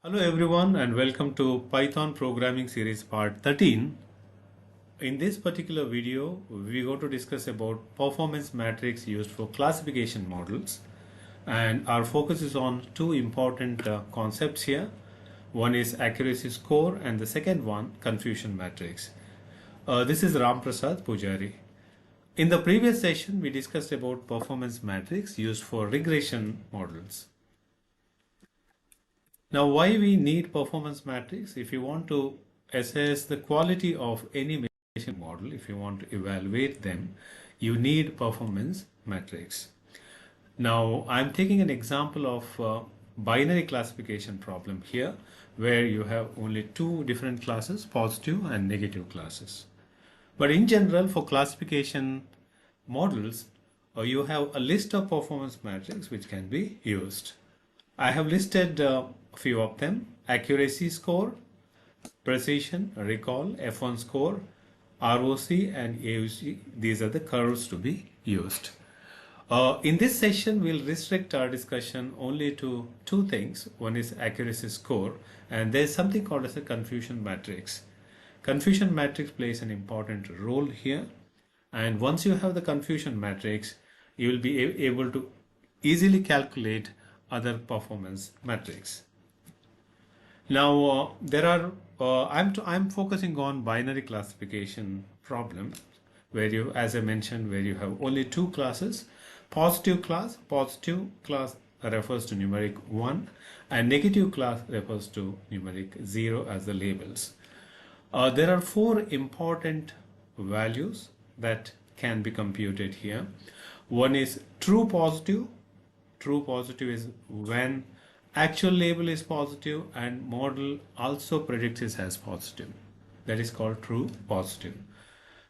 Hello everyone and welcome to Python programming series part 13. In this particular video, we're going to discuss about performance matrix used for classification models, and our focus is on two important concepts here. One is accuracy score and the second one confusion matrix. This is Ram Prasad Pujari. In the previous session, we discussed about performance matrix used for regression models. Now, why we need performance matrix? If you want to assess the quality of any machine model, if you want to evaluate them, you need performance matrix. Now, I'm taking an example of binary classification problem here, where you have only two different classes, positive and negative classes. But in general, for classification models, you have a list of performance matrix which can be used. I have listed a few of them: accuracy score, precision, recall, F1 score, ROC and AUC. These are the curves to be used. In this session, we'll restrict our discussion only to two things. One is accuracy score, and there's something called as a confusion matrix. Confusion matrix plays an important role here, and once you have the confusion matrix, you will be able to easily calculate other performance matrix. Now I'm focusing on binary classification problem, where you, as I mentioned, where you have only two classes. Positive class refers to numeric 1 and negative class refers to numeric 0 as the labels. There are four important values that can be computed here. One is true positive. True positive is when actual label is positive and model also predicts it as positive. That is called true positive.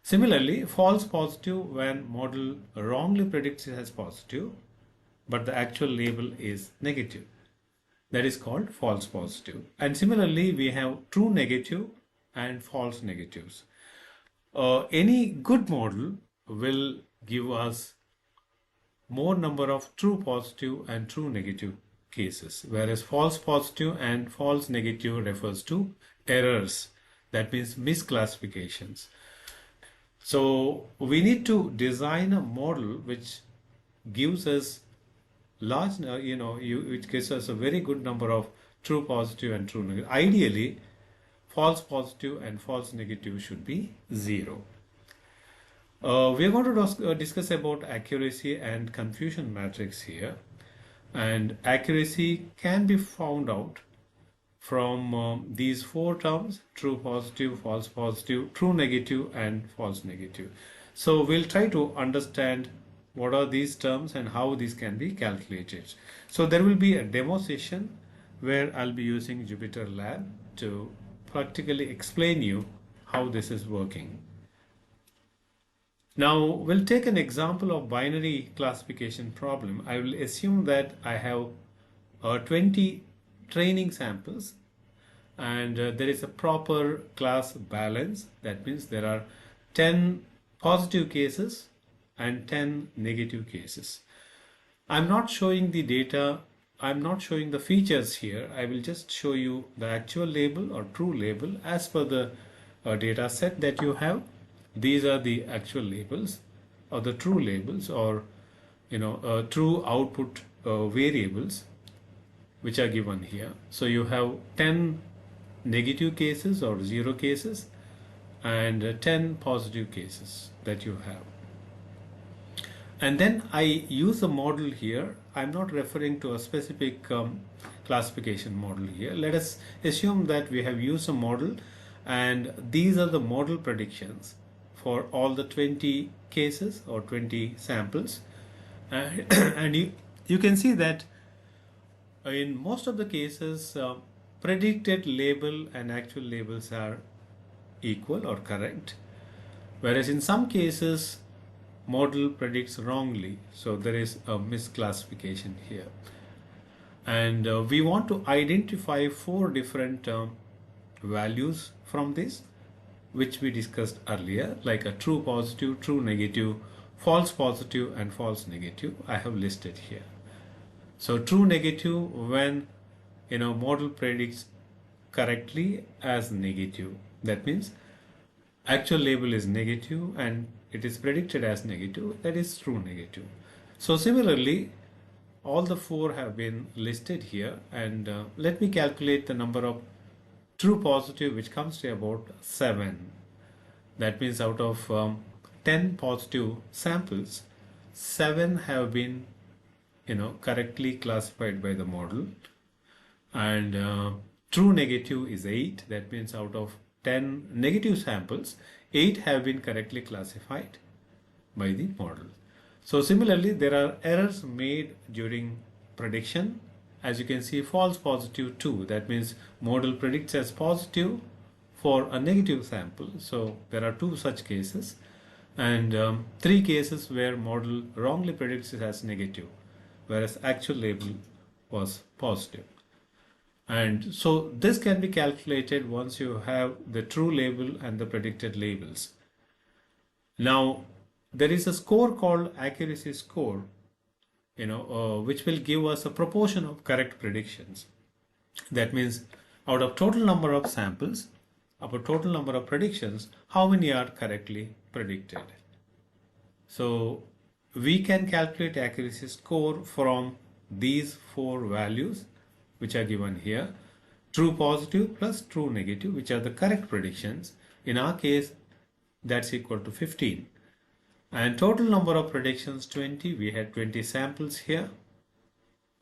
Similarly, false positive when model wrongly predicts it as positive, but the actual label is negative. That is called false positive. And similarly, we have true negative and false negatives. Any good model will give us more number of true positive and true negative cases, whereas false positive and false negative refers to errors. That means misclassifications. So we need to design a model which gives us large, which gives us a very good number of true positive and true negative. Ideally, false positive and false negative should be 0. We are going to discuss about accuracy and confusion matrix here, and accuracy can be found out from these four terms: true positive, false positive, true negative and false negative. So we'll try to understand what are these terms and how these can be calculated. So there will be a demo session where I'll be using Jupyter Lab to practically explain you how this is working. Now we'll take an example of binary classification problem. I will assume that I have 20 training samples, and there is a proper class balance. That means there are 10 positive cases and 10 negative cases. I'm not showing the data, I'm not showing the features here. I will just show you the actual label or true label as per the data set that you have. These are the actual labels or the true labels, or true output variables which are given here. So you have 10 negative cases or 0 cases and 10 positive cases that you have. And then I use a model here. I'm not referring to a specific classification model here. Let us assume that we have used a model, and these are the model predictions for all the 20 cases or 20 samples. And you can see that in most of the cases, predicted label and actual labels are equal or correct, whereas in some cases model predicts wrongly, so there is a misclassification here. And we want to identify 4 different values from this, which we discussed earlier, like a true positive, true negative, false positive and false negative. I have listed here. So true negative when model predicts correctly as negative. That means actual label is negative and it is predicted as negative. That is true negative. So similarly, all the four have been listed here, and let me calculate the number of true positive, which comes to about 7. That means out of 10 positive samples, 7 have been correctly classified by the model, and true negative is 8. That means out of 10 negative samples, 8 have been correctly classified by the model. So similarly, there are errors made during prediction. As you can see, false positive 2. That means model predicts as positive for a negative sample. So there are 2 such cases, and 3 cases where model wrongly predicts it as negative, whereas actual label was positive. And so this can be calculated once you have the true label and the predicted labels. Now, there is a score called accuracy score, which will give us a proportion of correct predictions. That means out of total number of samples, out of total number of predictions, how many are correctly predicted. So we can calculate accuracy score from these 4 values, which are given here: true positive plus true negative, which are the correct predictions. In our case, that's equal to 15. And total number of predictions 20. We had 20 samples here,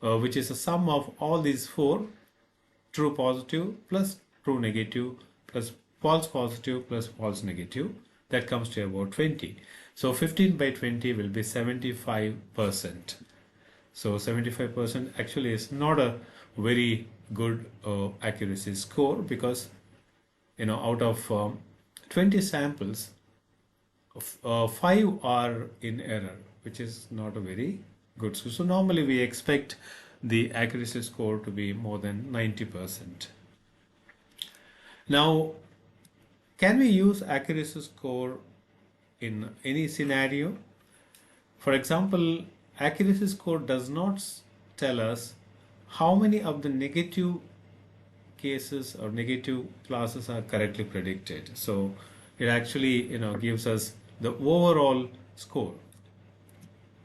which is a sum of all these 4: true positive plus true negative plus false positive plus false negative. That comes to about 20. So 15 by 20 will be 75%. So 75% actually is not a very good accuracy score, because out of 20 samples, 5 are in error, which is not a very good score. So normally we expect the accuracy score to be more than 90%. Now, can we use accuracy score in any scenario? For example, accuracy score does not tell us how many of the negative cases or negative classes are correctly predicted. So it actually gives us the overall score.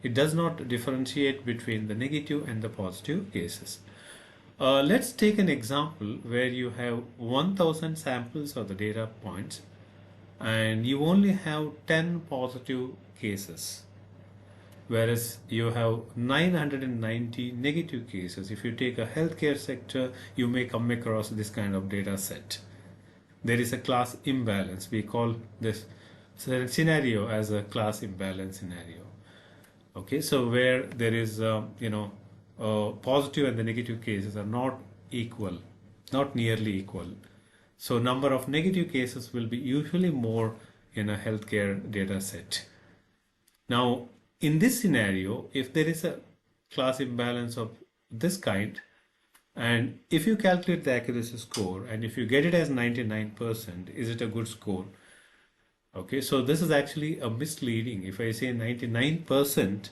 It does not differentiate between the negative and the positive cases. Let's take an example where you have 1000 samples of the data points and you only have 10 positive cases, whereas you have 990 negative cases. If you take a healthcare sector, you may come across this kind of data set. There is a class imbalance. We call this scenario as a class imbalance scenario. Okay, so where there is positive and the negative cases are not equal, not nearly equal. So number of negative cases will be usually more in a healthcare data set. Now, in this scenario, if there is a class imbalance of this kind, and if you calculate the accuracy score and if you get it as 99%, is it a good score? Okay, so this is actually a misleading. If I say 99%,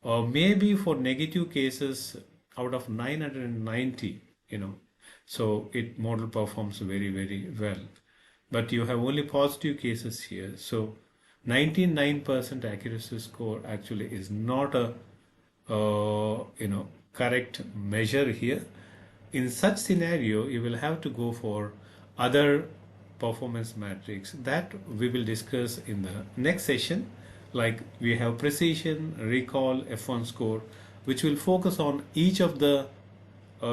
or maybe for negative cases out of 990, so it model performs very, very well. But you have only positive cases here. So 99% accuracy score actually is not a correct measure here. In such scenario, you will have to go for other performance metrics that we will discuss in the next session. Like we have precision, recall, F1 score, which will focus on each of the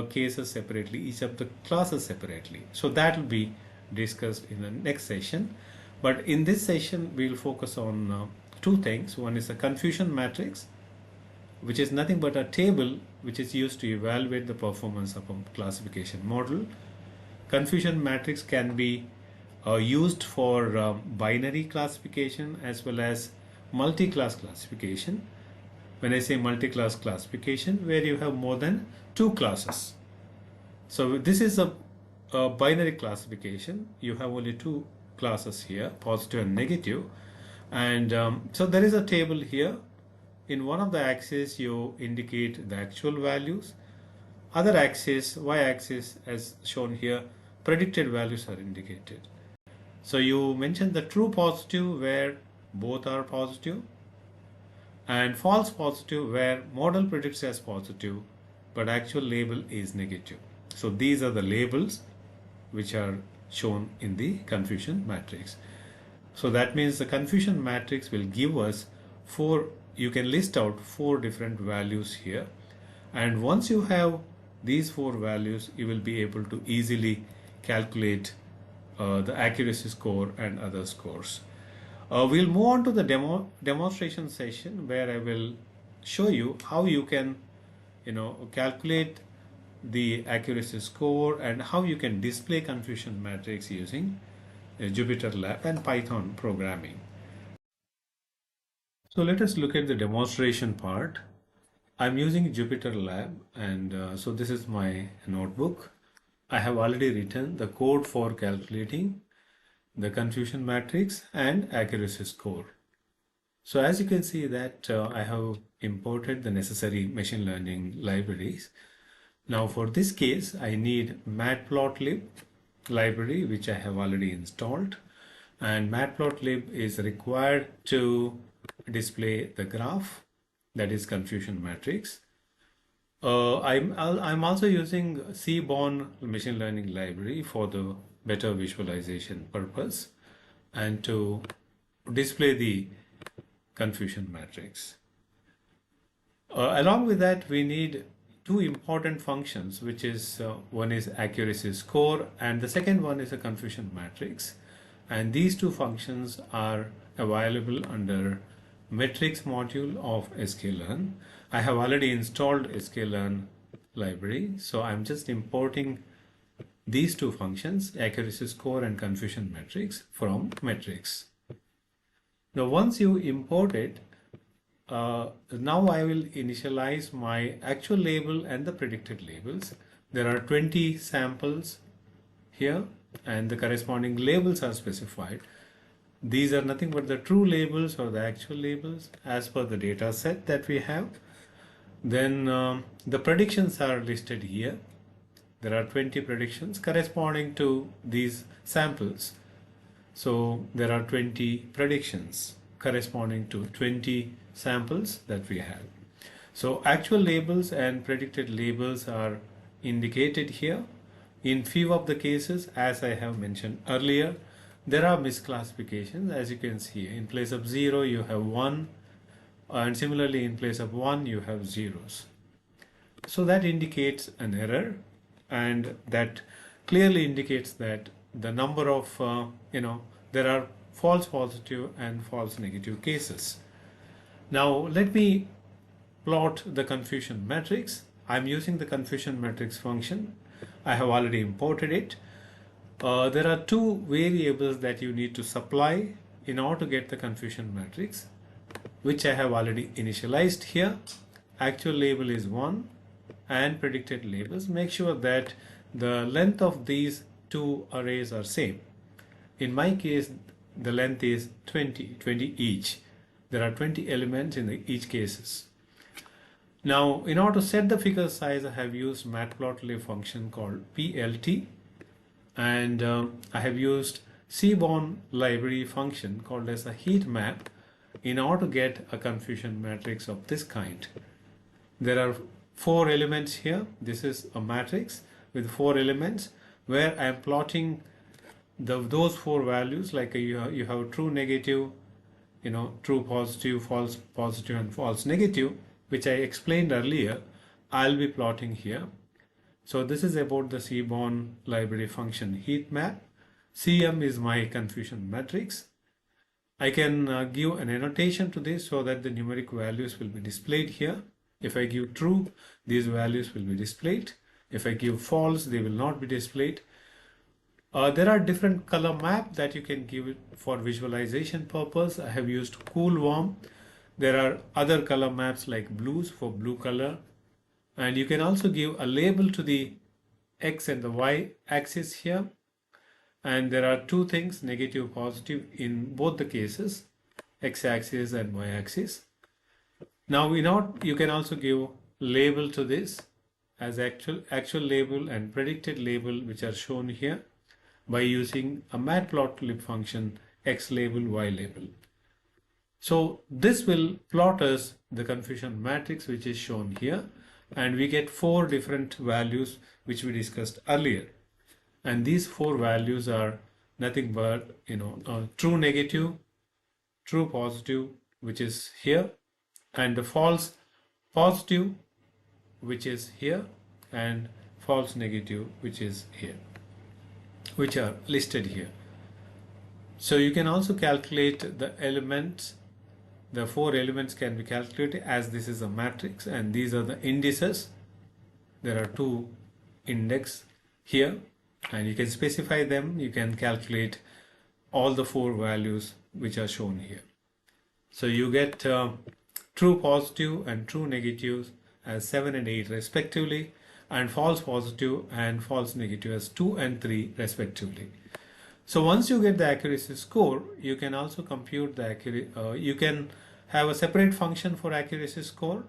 cases separately, each of the classes separately. So that will be discussed in the next session. But in this session, we will focus on 2 things. One is a confusion matrix, which is nothing but a table which is used to evaluate the performance of a classification model. Confusion matrix can be used for binary classification as well as multi-class classification. When I say multi-class classification, where you have more than 2 classes. So this is a binary classification. You have only 2 classes here, positive and negative. And so there is a table here. In one of the axes, you indicate the actual values. other axis, y-axis, as shown here, predicted values are indicated. So you mentioned the true positive where both are positive, and false positive where model predicts as positive but actual label is negative. So these are the labels which are shown in the confusion matrix. So that means the confusion matrix will give us you can list out 4 different values here, and once you have these 4 values you will be able to easily calculate the accuracy score and other scores. We'll move on to the demonstration session where I will show you how you can calculate the accuracy score and how you can display confusion matrix using Jupyter Lab and Python programming. So let us look at the demonstration part. I'm using Jupyter Lab, and so this is my notebook. I have already written the code for calculating the confusion matrix and accuracy score. So as you can see that I have imported the necessary machine learning libraries. Now for this case I need matplotlib library, which I have already installed, and matplotlib is required to display the graph, that is confusion matrix. I'm also using Seaborn machine learning library for the better visualization purpose and to display the confusion matrix. Along with that, we need 2 important functions, which is one is accuracy score and the second one is a confusion matrix, and these 2 functions are available under metrics module of sklearn. I have already installed sklearn library, so I'm just importing these 2 functions, accuracy score and confusion matrix, from metrics. Now once you import it, now I will initialize my actual label and the predicted labels. There are 20 samples here and the corresponding labels are specified. These are nothing but the true labels or the actual labels as per the data set that we have. Then the predictions are listed here. There are 20 predictions corresponding to these samples. So there are 20 predictions corresponding to 20 samples that we have. So actual labels and predicted labels are indicated here. In few of the cases, as I have mentioned earlier, there are misclassifications. As you can see, in place of 0 you have 1, and similarly in place of 1 you have zeros. So that indicates an error, and that clearly indicates that the number of there are false positive and false negative cases. Now let me plot the confusion matrix. I'm using the confusion matrix function. I have already imported it. There are 2 variables that you need to supply in order to get the confusion matrix, which I have already initialized here. Actual label is 1 and predicted labels. Make sure that the length of these 2 arrays are same. In my case, the length is 20 each. There are 20 elements in each cases. Now, in order to set the figure size, I have used matplotlib function called plt, and I have used Seaborn library function called as a heat map in order to get a confusion matrix of this kind. There are 4 elements here. This is a matrix with 4 elements where I am plotting those 4 values, like you have true negative, true positive, false positive and false negative, which I explained earlier. I'll be plotting here. So this is about the Seaborn library function heat map. CM is my confusion matrix. I can give an annotation to this so that the numeric values will be displayed here. If I give true, these values will be displayed. If I give false, they will not be displayed. There are different color map that you can give it for visualization purpose. I have used cool warm. There are other color maps like blues for blue color, and you can also give a label to the X and the Y axis here. And there are 2 things, negative, positive, in both the cases, X axis and Y axis. Now you can also give label to this as actual label and predicted label, which are shown here by using a matplotlib function x label y label. So this will plot us the confusion matrix, which is shown here, and we get 4 different values which we discussed earlier. And these 4 values are nothing but true negative, true positive, which is here, and the false positive, which is here, and false negative, which is here, which are listed here. So you can also calculate the elements. The 4 elements can be calculated, as this is a matrix and these are the indices. There are 2 index here, and you can specify them. You can calculate all the 4 values which are shown here. So you get true positive and true negatives as 7 and 8 respectively, and false positive and false negative as 2 and 3 respectively. So once you get the accuracy score, you can also compute the accuracy. You can have a separate function for accuracy score.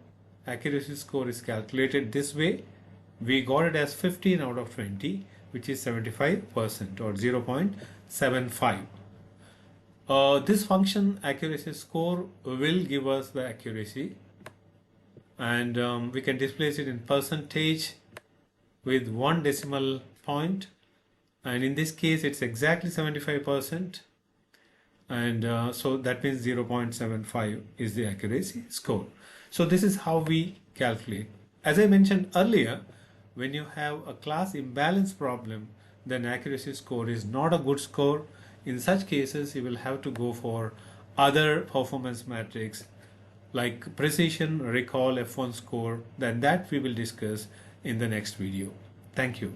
Accuracy score is calculated this way. We got it as 15 out of 20, which is 75% or 0.75. This function accuracy score will give us the accuracy, and we can displace it in percentage with 1 decimal point. And in this case, it's exactly 75%. And so that means 0.75 is the accuracy score. So this is how we calculate. As I mentioned earlier, when you have a class imbalance problem, then accuracy score is not a good score. In such cases, you will have to go for other performance metrics like precision, recall, F1 score. Then that we will discuss in the next video. Thank you.